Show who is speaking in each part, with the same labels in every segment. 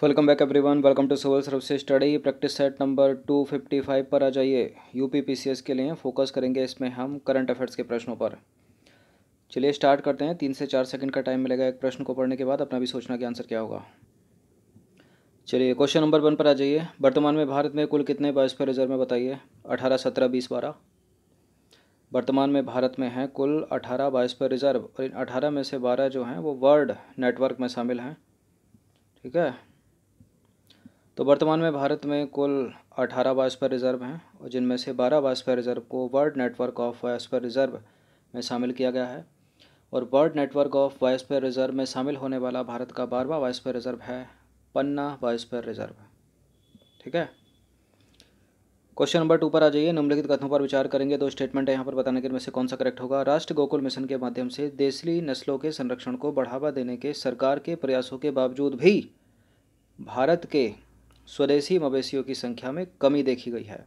Speaker 1: Welcome back everyone. Welcome to civil services study practice set number 255 पर आ जाइए। UP PCS के लिए focus करेंगे इसमें हम करंट अफेयर्स के प्रश्नों पर। चलिए स्टार्ट करते हैं। 3 से 4 सेकंड का टाइम मिलेगा एक प्रश्न को पढ़ने के बाद, अपना भी सोचना कि आंसर क्या होगा। चलिए क्वेश्चन नंबर 1 पर आ जाइए। वर्तमान में भारत में कुल कितने बायोस्फीयर रिजर्व में बताइए। 18, 17, 20, 12। वर्तमान में भारत में हैं कुल 18 बायोस्फीयर रिजर्व और इन 18 में से 12 जो हैं वो वर्ल्ड नेटवर्क में शामिल हैं। ठीक है, तो वर्तमान में भारत में कुल 18 बायोस्फीयर रिजर्व हैं और जिनमें से 12 बायोस्फीयर रिजर्व को world network of biosphere reserve में शामिल किया गया है। और world network of biosphere reserve में शामिल होने वाला भारत का 12वां बायोस्फीयर रिजर्व है पन्ना बायोस्फीयर रिजर्व। ठीक है, क्वेश्चन नंबर 2 पर आ जाइए। निम्नलिखित कथनों पर विचार करेंगे। 2 स्टेटमेंट है यहाँ पर, बताने के इनमें से कौन सा करेक्ट होगा। राष्ट्र गोकुल मिशन के माध्यम से देसी नस्लों के संरक्षण को बढ़ावा देने के सरकार के प्रयासों के बावजूद भी भारत के स्वदेशी मवेशियों की संख्या में कमी देखी गई है।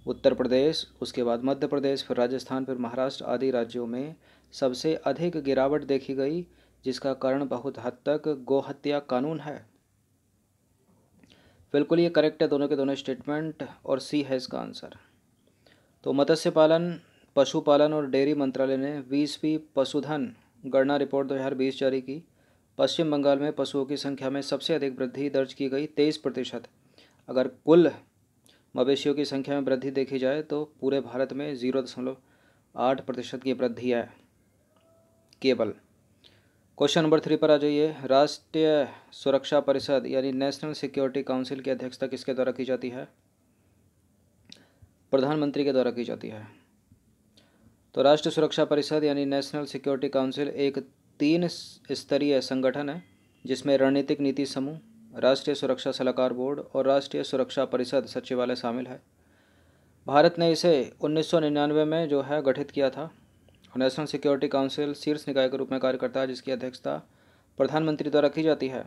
Speaker 1: उत्तर प्रदेश, उसके बाद मध्य प्रदेश, फिर राजस्थान, फिर महाराष्ट्र आदि राज्यों में सबसे अधिक गिरावट देखी गई, जिसका कारण बहुत हद तक गोहत्या कानून है। बिल्कुल ये करेक्ट है दोनों के दोनों स्टेटमेंट और सी है इसका आंसर। तो मत्स्य पालन, पशुपालन और डेयरी मंत्रालय ने 20वीं पशुधन गणना रिपोर्ट 2020 जारी की। पश्चिम बंगाल में पशुओं की संख्या में सबसे अधिक वृद्धि दर्ज की गई 23%। अगर कुल मवेशियों की संख्या में वृद्धि देखी जाए तो पूरे भारत में 0.8% की वृद्धि है केवल। क्वेश्चन नंबर 3 पर आ जाइए। राष्ट्रीय सुरक्षा परिषद यानी नेशनल सिक्योरिटी काउंसिल की अध्यक्षता किसके द्वारा की जाती है। प्रधानमंत्री के द्वारा की जाती है। तो राष्ट्रीय सुरक्षा परिषद यानी नेशनल सिक्योरिटी काउंसिल एक 3 स्तरीय संगठन है जिसमें रणनीतिक नीति समूह, राष्ट्रीय सुरक्षा सलाहकार बोर्ड और राष्ट्रीय सुरक्षा परिषद सचिवालय शामिल है। भारत ने इसे 1999 में जो है गठित किया था। नेशनल सिक्योरिटी काउंसिल शीर्ष निकाय के रूप में कार्य करता है जिसकी अध्यक्षता प्रधानमंत्री द्वारा की जाती है।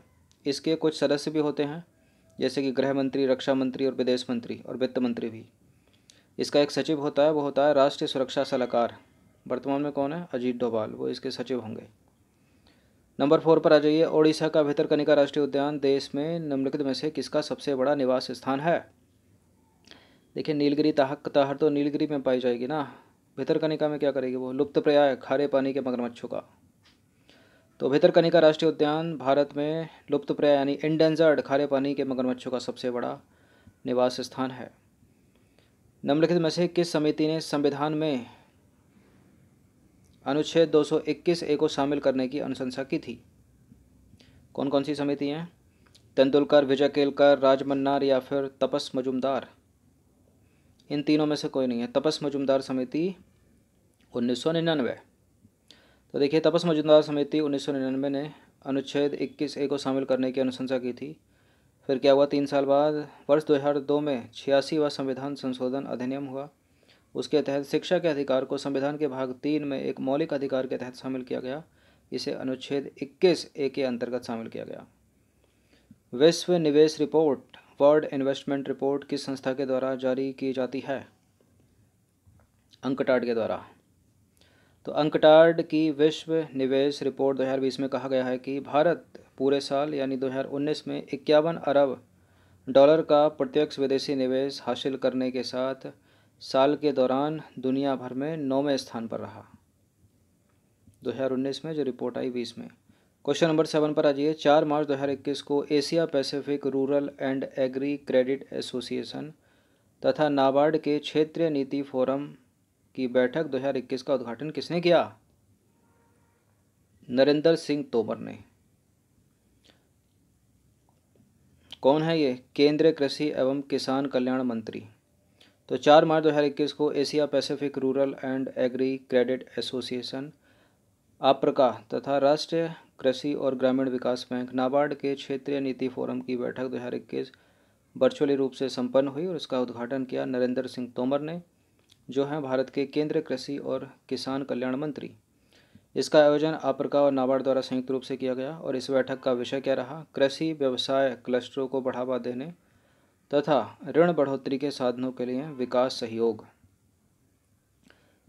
Speaker 1: इसके कुछ सदस्य भी होते हैं जैसे कि गृह मंत्री, रक्षा मंत्री और विदेश मंत्री और वित्त मंत्री भी। इसका एक सचिव होता है, वो होता है राष्ट्रीय सुरक्षा सलाहकार। वर्तमान में कौन है? अजीत डोभाल, वो इसके सचिव होंगे। नंबर 4 पर आ जाइए। ओडिशा का भितरकनिका राष्ट्रीय उद्यान देश में निम्नलिखित में से किसका सबसे बड़ा निवास स्थान है। देखिए नीलगिरी ताहर तो नीलगिरी में पाई जाएगी ना, भितरकनिका में क्या करेगी वो? लुप्तप्राय खारे पानी के मगरमच्छों का। तो भितरकनिका राष्ट्रीय उद्यान भारत में लुप्तप्राय यानी इंडेंजर्ड खारे पानी के मगरमच्छों का सबसे बड़ा निवास स्थान है। निम्नलिखित में से किस समिति ने संविधान में अनुच्छेद 221A को शामिल करने की अनुशंसा की थी। कौन कौन सी समिति हैं? तेंदुलकर, विजय केलकर, राजमन्नार या फिर तपस मजुमदार। इन तीनों में से कोई नहीं है। तपस मजुमदार समिति 1999। तो देखिए तपस मजुमदार समिति 1999 ने अनुच्छेद 21A को शामिल करने की अनुशंसा की थी। फिर क्या हुआ? 3 साल बाद वर्ष 2002 में 86वां संविधान संशोधन अधिनियम हुआ। उसके तहत शिक्षा के अधिकार को संविधान के भाग 3 में एक मौलिक अधिकार के तहत शामिल किया गया। इसे अनुच्छेद 21A के अंतर्गत शामिल किया गया। विश्व निवेश रिपोर्ट, वर्ल्ड इन्वेस्टमेंट रिपोर्ट किस संस्था के द्वारा जारी की जाती है? अंकटाड के द्वारा। तो अंकटाड की विश्व निवेश रिपोर्ट 2020 में कहा गया है कि भारत पूरे साल यानी 2019 में 51 अरब डॉलर का प्रत्यक्ष विदेशी निवेश हासिल करने के साथ साल के दौरान दुनिया भर में 9वें स्थान पर रहा। 2019 में जो रिपोर्ट आई 20 में। क्वेश्चन नंबर 7 पर आ जाइए। 4 मार्च 2021 को Asia Pacific rural and agri credit association तथा नाबार्ड के क्षेत्रीय नीति फोरम की बैठक 2021 का उद्घाटन किसने किया? नरेंद्र सिंह तोमर ने। कौन है ये? केंद्रीय कृषि एवं किसान कल्याण मंत्री। तो 4 मार्च 2021 को Asia Pacific rural and agri credit association Africa तथा राष्ट्रीय कृषि और ग्रामीण विकास बैंक नाबार्ड के क्षेत्रीय नीति फोरम की बैठक 2021 वर्चुअली रूप से संपन्न हुई और इसका उद्घाटन किया नरेंद्र सिंह तोमर ने, जो हैं भारत के केंद्रीय कृषि और किसान कल्याण मंत्री। इसका आयोजन आफ्रिका और नाबार्ड द्वारा संयुक्त रूप से किया गया और इस बैठक का विषय क्या रहा? कृषि व्यवसाय क्लस्टरों को बढ़ावा देने तथा ऋण बढ़ोतरी के साधनों के लिए विकास सहयोग।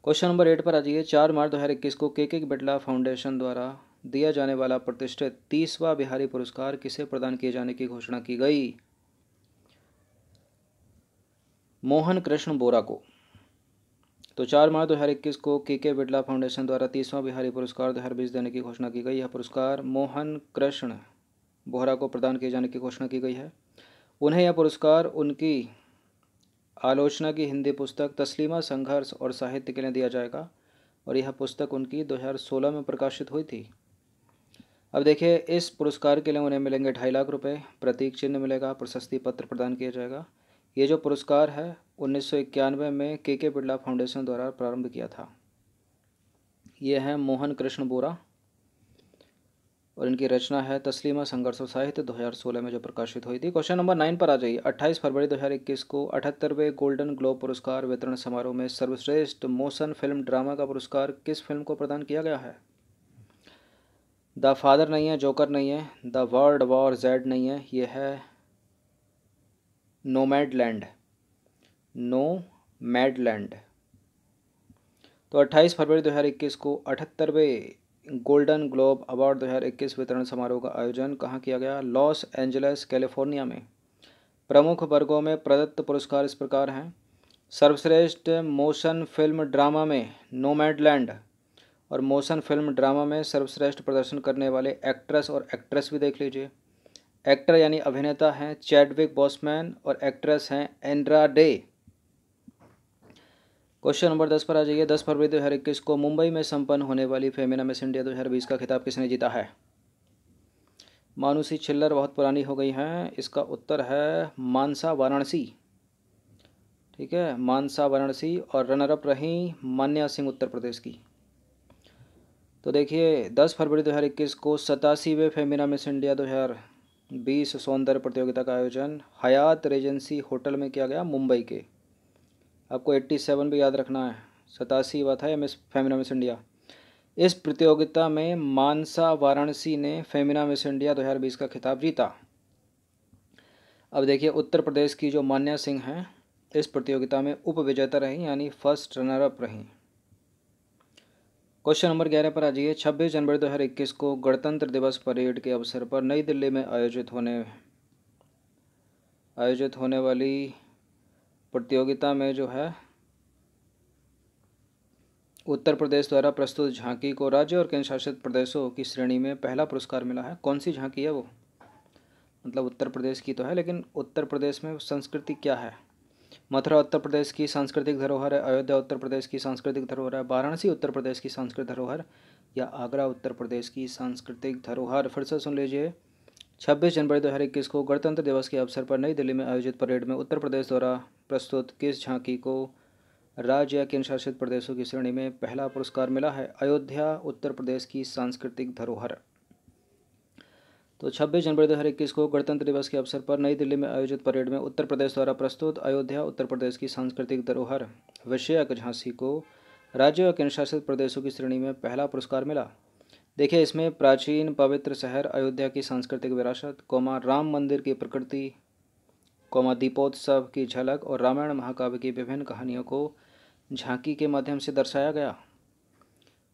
Speaker 1: क्वेश्चन नंबर 8 पर आ जाइए। 4 मार्च 2021 को के बिरला फाउंडेशन द्वारा दिया जाने वाला प्रतिष्ठित 30वां बिहारी पुरस्कार किसे प्रदान किए जाने की घोषणा की गई? मोहन कृष्ण बोरा को। तो 4 मार्च 2021 को के बिरला फाउंडेशन द्वारा 30वां बिहारी पुरस्कार 2020 देने की घोषणा की गई। यह पुरस्कार मोहन कृष्ण बोरा को प्रदान किए जाने की घोषणा की गई है। उन्हें यह पुरस्कार उनकी आलोचना की हिंदी पुस्तक तस्लीमा संघर्ष और साहित्य के लिए दिया जाएगा और यह पुस्तक उनकी 2016 में प्रकाशित हुई थी। अब देखिए, इस पुरस्कार के लिए उन्हें मिलेंगे 2.5 लाख रुपए, प्रतीक चिन्ह मिलेगा, प्रशस्ति पत्र प्रदान किया जाएगा। ये जो पुरस्कार है 1991 में के बिरला फाउंडेशन द्वारा प्रारंभ किया था। ये है मोहन कृष्ण बोरा और इनकी रचना है तस्लीमा संघर्ष और साहित्य, 2016 में जो प्रकाशित हुई थी। क्वेश्चन नंबर 9 पर आ जाइए। 28 फरवरी 2021 को 78वें गोल्डन ग्लोब पुरस्कार वितरण समारोह में सर्वश्रेष्ठ मोशन फिल्म ड्रामा का पुरस्कार किस फिल्म को प्रदान किया गया है? द फादर नहीं है, जोकर नहीं है, द वर्ल्ड वॉर जेड नहीं है, ये है नोमैडलैंड। नोमैडलैंड। तो 28 फरवरी 2021 को 78वें गोल्डन ग्लोब अवार्ड 2021 वितरण समारोह का आयोजन कहाँ किया गया? लॉस एंजल्स कैलिफोर्निया में। प्रमुख वर्गों में प्रदत्त पुरस्कार इस प्रकार हैं। सर्वश्रेष्ठ मोशन फिल्म ड्रामा में नोमैडलैंड और मोशन फिल्म ड्रामा में सर्वश्रेष्ठ प्रदर्शन करने वाले एक्ट्रेस और एक्ट्रेस भी देख लीजिए। एक्टर यानी अभिनेता हैं चैडविक बॉसमैन और एक्ट्रेस हैं एंड्रा डे। क्वेश्चन नंबर 10 पर आ जाइए। 10 फरवरी 2021 को मुंबई में संपन्न होने वाली फेमिना मिस इंडिया 2020 का खिताब किसने जीता है? मानुषी छिल्लर बहुत पुरानी हो गई हैं। इसका उत्तर है मानसा वाराणसी। ठीक है, मानसा वाराणसी। और रनरअप रही मान्या सिंह उत्तर प्रदेश की। तो देखिए, 10 फरवरी 2021 को 87वें फेमिना मिस इंडिया 2020 सौंदर्य प्रतियोगिता का आयोजन हयात रेजेंसी होटल में किया गया, मुंबई के। आपको 87 भी याद रखना है, 87 हुआ था या फेमिना मिस इंडिया। इस प्रतियोगिता में मानसा वाराणसी ने फेमिना मिस इंडिया 2020 का खिताब जीता। अब देखिए, उत्तर प्रदेश की जो मान्या सिंह हैं इस प्रतियोगिता में उप विजेता रहीं, यानी फर्स्ट रनरअप रहीं। क्वेश्चन नंबर 11 पर आ जाइए। 26 जनवरी 2021 को गणतंत्र दिवस परेड के अवसर पर नई दिल्ली में आयोजित होने वाली प्रतियोगिता में जो है उत्तर प्रदेश द्वारा प्रस्तुत झांकी को राज्य और केंद्र शासित प्रदेशों की श्रेणी में पहला पुरस्कार मिला है। कौन सी झांकी है वो? मतलब उत्तर प्रदेश की तो है, लेकिन उत्तर प्रदेश में संस्कृति क्या है? मथुरा उत्तर प्रदेश की सांस्कृतिक धरोहर है, अयोध्या उत्तर प्रदेश की सांस्कृतिक धरोहर है, वाराणसी उत्तर प्रदेश की सांस्कृतिक धरोहर, या आगरा उत्तर प्रदेश की सांस्कृतिक धरोहर? फिर से सुन लीजिए। 26 जनवरी 2021 को गणतंत्र दिवस के अवसर पर नई दिल्ली में आयोजित परेड में उत्तर प्रदेश द्वारा प्रस्तुत किस झांकी को राज्य या केंद्र शासित प्रदेशों की श्रेणी में पहला पुरस्कार मिला है? अयोध्या उत्तर प्रदेश की सांस्कृतिक धरोहर। तो 26 जनवरी 2021 को गणतंत्र दिवस के अवसर पर नई दिल्ली में आयोजित परेड में उत्तर प्रदेश द्वारा प्रस्तुत अयोध्या उत्तर प्रदेश की सांस्कृतिक धरोहर विषयक झांकी को राज्य और केंद्र शासित प्रदेशों की श्रेणी में पहला पुरस्कार मिला। देखिए, इसमें प्राचीन पवित्र शहर अयोध्या की सांस्कृतिक विरासत, राम मंदिर की प्रकृति, दीपोत्सव की झलक और रामायण महाकाव्य की विभिन्न कहानियों को झांकी के माध्यम से दर्शाया गया।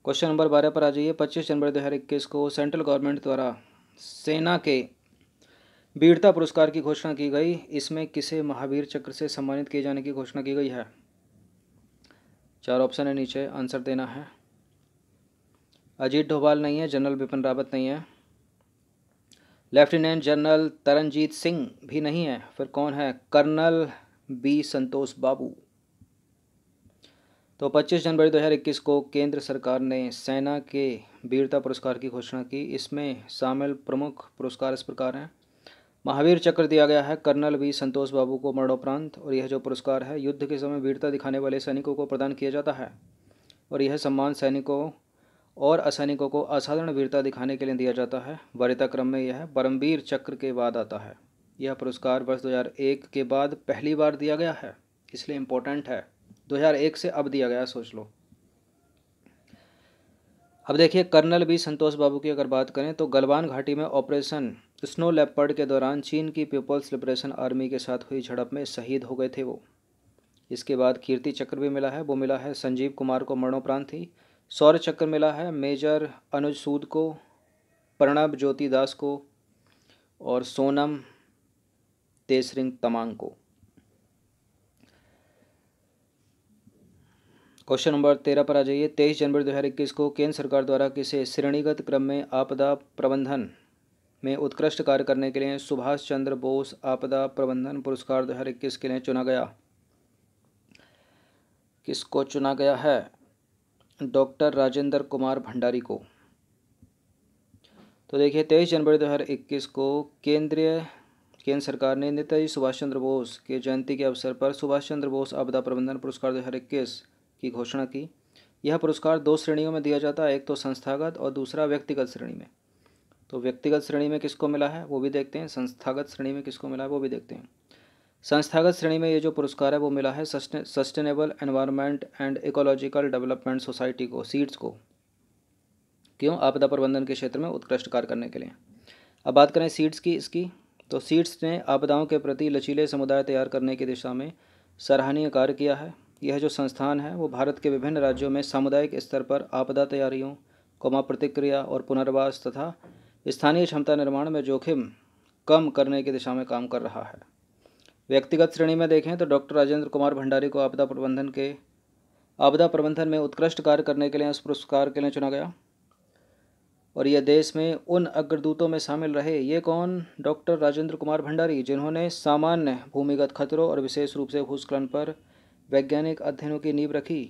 Speaker 1: क्वेश्चन नंबर 12 पर आ जाइए। 25 जनवरी 2021 को सेंट्रल गवर्नमेंट द्वारा सेना के वीरता पुरस्कार की घोषणा की गई। इसमें किसे महावीर चक्र से सम्मानित किए जाने की घोषणा की गई है? 4 ऑप्शन है, नीचे आंसर देना है। अजीत डोभाल नहीं है, जनरल बिपिन रावत नहीं है, लेफ्टिनेंट जनरल तरनजीत सिंह भी नहीं है, फिर कौन है? कर्नल बी संतोष बाबू। तो 25 जनवरी 2021 को केंद्र सरकार ने सेना के वीरता पुरस्कार की घोषणा की। इसमें शामिल प्रमुख पुरस्कार इस प्रकार हैं। महावीर चक्र दिया गया है कर्नल बी संतोष बाबू को मरणोपरांत, और यह जो पुरस्कार है युद्ध के समय वीरता दिखाने वाले सैनिकों को प्रदान किया जाता है, और यह सम्मान सैनिकों और असैनिकों को असाधारण वीरता दिखाने के लिए दिया जाता है। वरीयता क्रम में यह परमवीर चक्र के बाद आता है। यह पुरस्कार वर्ष 2001 के बाद पहली बार दिया गया है, इसलिए इम्पोर्टेंट है। 2001 से अब दिया गया, सोच लो। अब देखिए, कर्नल बी संतोष बाबू की अगर बात करें तो गलवान घाटी में ऑपरेशन स्नो लेपर्ड के दौरान चीन की पीपल्स लिबरेशन आर्मी के साथ हुई झड़प में शहीद हो गए थे वो। इसके बाद कीर्ति चक्र भी मिला है, वो मिला है संजीव कुमार को मरणोपरांत ही। शौर्य चक्र मिला है मेजर अनुज सूद को, प्रणब ज्योति दास को और सोनम तेसरिंग तमांग को। क्वेश्चन नंबर 13 पर आ जाइए। 23 जनवरी 2021 को केंद्र सरकार द्वारा किसे श्रेणीगत क्रम में आपदा प्रबंधन में उत्कृष्ट कार्य करने के लिए सुभाष चंद्र बोस आपदा प्रबंधन पुरस्कार 2021 के लिए चुना गया? किसको चुना गया है? डॉक्टर राजेंद्र कुमार भंडारी को। तो देखिए 23 जनवरी 2021 को केंद्र सरकार ने नेताजी सुभाष चंद्र बोस के जयंती के अवसर पर सुभाष चंद्र बोस आपदा प्रबंधन पुरस्कार 2021 की घोषणा की। यह पुरस्कार 2 श्रेणियों में दिया जाता है, एक तो संस्थागत और दूसरा व्यक्तिगत श्रेणी में। तो व्यक्तिगत श्रेणी में किसको मिला है वो भी देखते हैं, संस्थागत श्रेणी में किसको मिला है वो भी देखते हैं। संस्थागत श्रेणी में ये जो पुरस्कार है वो मिला है sustainable environment and ecological development society को, सीड्स को। क्यों? आपदा प्रबंधन के क्षेत्र में उत्कृष्ट कार्य करने के लिए। अब बात करें सीड्स की, इसकी तो सीड्स ने आपदाओं के प्रति लचीले समुदाय तैयार करने की दिशा में सराहनीय कार्य किया है। यह जो संस्थान है वो भारत के विभिन्न राज्यों में सामुदायिक स्तर पर आपदा तैयारियों, प्रतिक्रिया और पुनर्वास तथा स्थानीय क्षमता निर्माण में जोखिम कम करने की दिशा में काम कर रहा है। व्यक्तिगत श्रेणी में देखें तो डॉक्टर राजेंद्र कुमार भंडारी को आपदा प्रबंधन में उत्कृष्ट कार्य करने के लिए इस पुरस्कार के लिए चुना गया और यह देश में उन अग्रदूतों में शामिल रहे। ये कौन? डॉक्टर राजेंद्र कुमार भंडारी, जिन्होंने सामान्य भूमिगत खतरों और विशेष रूप से भूस्खलन पर वैज्ञानिक अध्ययनों की नींव रखी।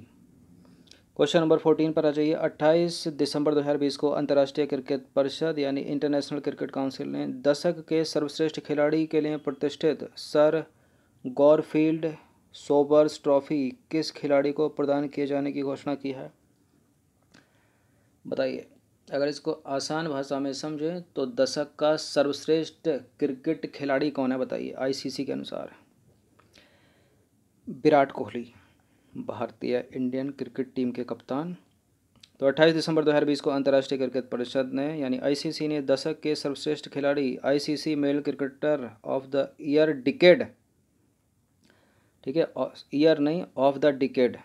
Speaker 1: क्वेश्चन नंबर 14 पर आ जाइए। 28 दिसंबर 2020 को अंतर्राष्ट्रीय क्रिकेट परिषद यानी इंटरनेशनल क्रिकेट काउंसिल ने दशक के सर्वश्रेष्ठ खिलाड़ी के लिए प्रतिष्ठित सर गॉरफील्ड सोबर्स ट्रॉफी किस खिलाड़ी को प्रदान किए जाने की घोषणा की है? बताइए। अगर इसको आसान भाषा में समझें तो दशक का सर्वश्रेष्ठ क्रिकेट खिलाड़ी कौन है बताइए? आईसीसी के अनुसार विराट कोहली, भारतीय इंडियन क्रिकेट टीम के कप्तान। तो 28 दिसंबर 2020 को अंतर्राष्ट्रीय क्रिकेट परिषद ने यानी आईसीसी ने दशक के सर्वश्रेष्ठ खिलाड़ी ICC male cricketer of the year decade, ठीक है, ईयर नहीं ऑफ द डिकेड,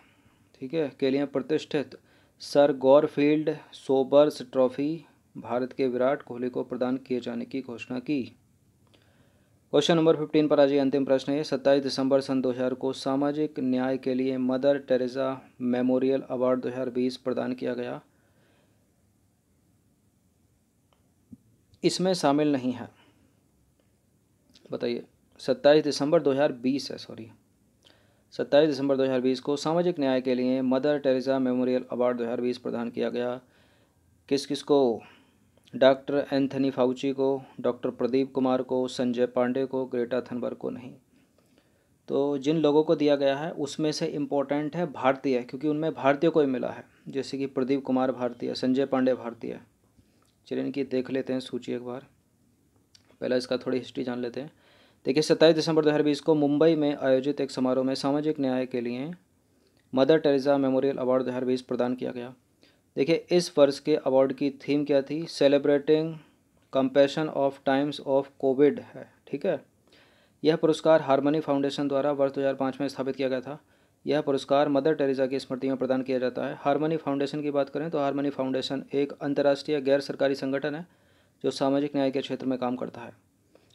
Speaker 1: ठीक है, के लिए प्रतिष्ठित sir Garfield Sobers trophy Bharat के विराट कोहली को प्रदान किए जाने की घोषणा की। क्वेश्चन नंबर 15 पर आज अंतिम प्रश्न है। 27 दिसंबर सन 2000 को सामाजिक न्याय के लिए मदर टेरेसा मेमोरियल अवार्ड 2020 प्रदान किया गया। इसमें शामिल नहीं है, बताइए। 27 दिसंबर 2020 है, 27 दिसंबर 2020 को सामाजिक न्याय के लिए मदर टेरेसा मेमोरियल अवार्ड 2020 प्रदान किया गया। किस किस को? डॉक्टर एंथनी फाउची को, डॉक्टर प्रदीप कुमार को, संजय पांडे को, ग्रेटा थनबर्ग को नहीं। तो जिन लोगों को दिया गया है उसमें से इम्पोर्टेंट है भारतीय, क्योंकि उनमें भारतीय को ही मिला है, जैसे कि प्रदीप कुमार भारतीय, संजय पांडे भारतीय। चलिए इनकी देख लेते हैं सूची एक बार, पहले इसका थोड़ी हिस्ट्री जान लेते हैं। देखिए 27 दिसंबर 2020 को मुंबई में आयोजित एक समारोह में सामाजिक न्याय के लिए मदर टेरेसा मेमोरियल अवार्ड 2020 प्रदान किया गया। देखिए इस वर्ष के अवार्ड की थीम क्या थी? Celebrating compassion of times of Covid है, ठीक है। यह पुरस्कार हारमनी फाउंडेशन द्वारा वर्ष 2005 में स्थापित किया गया था। यह पुरस्कार मदर टेरेसा की स्मृति में प्रदान किया जाता है। हारमनी फाउंडेशन की बात करें तो हारमनी फाउंडेशन एक अंतर्राष्ट्रीय गैर सरकारी संगठन है जो सामाजिक न्याय के क्षेत्र में काम करता है।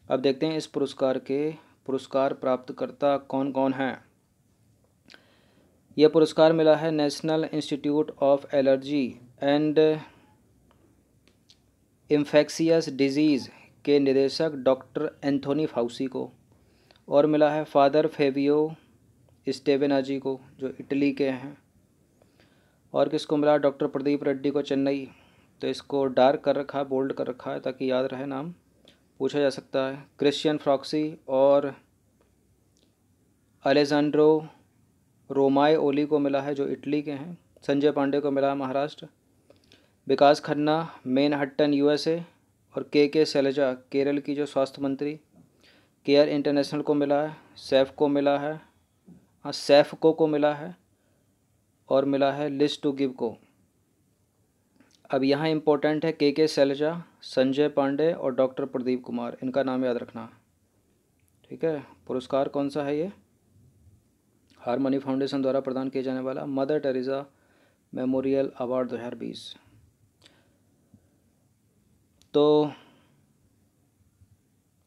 Speaker 1: अब देखते हैं इस पुरस्कार के पुरस्कार प्राप्तकर्ता कौन कौन हैं। यह पुरस्कार मिला है national institute of allergy and infectious disease के निदेशक डॉक्टर एंथोनी फाउसी को, और मिला है फादर फेबियो स्टेवेनाजी को जो इटली के हैं, और किसको मिला? डॉक्टर प्रदीप रेड्डी को, चेन्नई। तो इसको डार्क कर रखा है, बोल्ड कर रखा है ताकि याद रहे, नाम पूछा जा सकता है। क्रिश्चियन फ्रॉक्सी और अलेजांड्रो रोमाए ओली को मिला है जो इटली के हैं। संजय पांडे को मिला है महाराष्ट्र। विकास खन्ना मैनहट्टन यूएसए, और के शैलजा केरल की जो स्वास्थ्य मंत्री। केयर इंटरनेशनल को मिला है। सैफको मिला है, हाँ सैफको को मिला है, और मिला है लिस्ट टू गिव को। अब यहाँ इम्पोर्टेंट है के शैलजा, संजय पांडे और डॉक्टर प्रदीप कुमार, इनका नाम याद रखना, ठीक है। पुरस्कार कौन सा है? ये हारमनी फाउंडेशन द्वारा प्रदान किया जाने वाला मदर टेरेसा मेमोरियल अवार्ड 2020। तो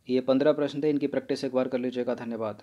Speaker 1: ये 15 प्रश्न थे, इनकी प्रैक्टिस एक बार कर लीजिएगा। धन्यवाद।